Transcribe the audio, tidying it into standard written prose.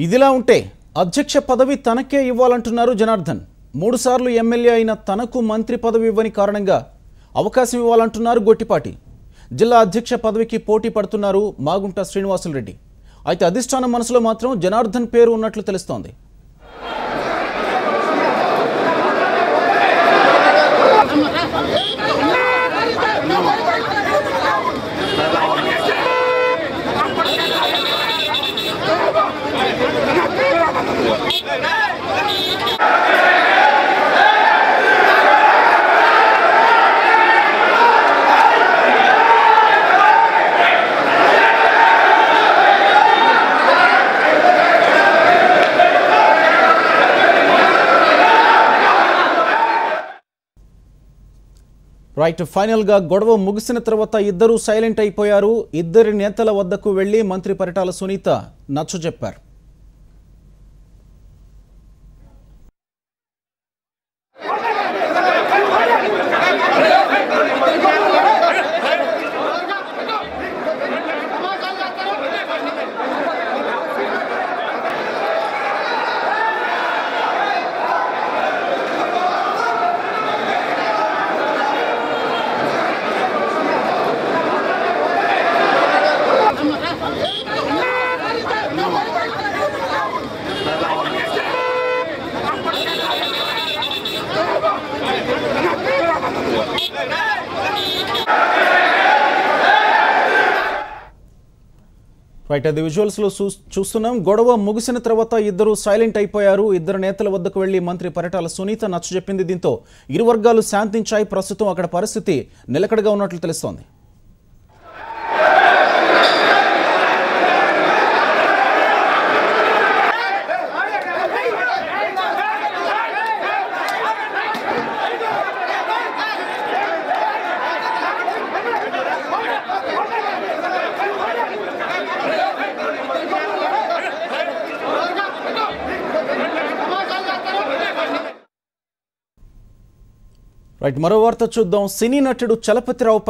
ఇదిలా ఉంటే అధ్యక్ష పదవి తనకే ఇవ్వాలంటున్నారు జనార్దన్. 3 సార్లు ఎమ్మెల్యే అయిన తనకు మంత్రి పదవి ఇవ్వని కారణంగా అవకాశం ఇవ్వాలంటున్నారు గొట్టిపాటి. జిల్లా అధ్యక్ష పదవికి పోటీ పడుతున్నారు మాగుంట శ్రీనివాసులు రెడ్డి. అయితే అధిష్టానం మనసులో మాత్రం జనార్దన్ పేరు ఉన్నట్లు తెలుస్తోంది. రైట్, ఫైనల్ గా గొడవ ముగిసిన తర్వాత ఇద్దరు సైలెంట్ అయిపోయారు. ఇద్దరి నేతల వద్దకు వెళ్లి మంత్రి పరిటాల సునీత నచ్చజెప్పారు. రైట్, అది విజువల్స్ లో చూస్తున్నాం. గొడవ ముగిసిన తర్వాత ఇద్దరు సైలెంట్ అయిపోయారు. ఇద్దరు నేతల వద్దకు వెళ్లి మంత్రి పరిటాల సునీత నచ్చజెప్పింది. దీంతో ఇరు వర్గాలు శాంతించాయి. ప్రస్తుతం అక్కడ పరిస్థితి నిలకడగా ఉన్నట్లు తెలుస్తోంది. రైట్, మరో వార్త చూద్దాం. సినీ నటుడు చలపతిరావు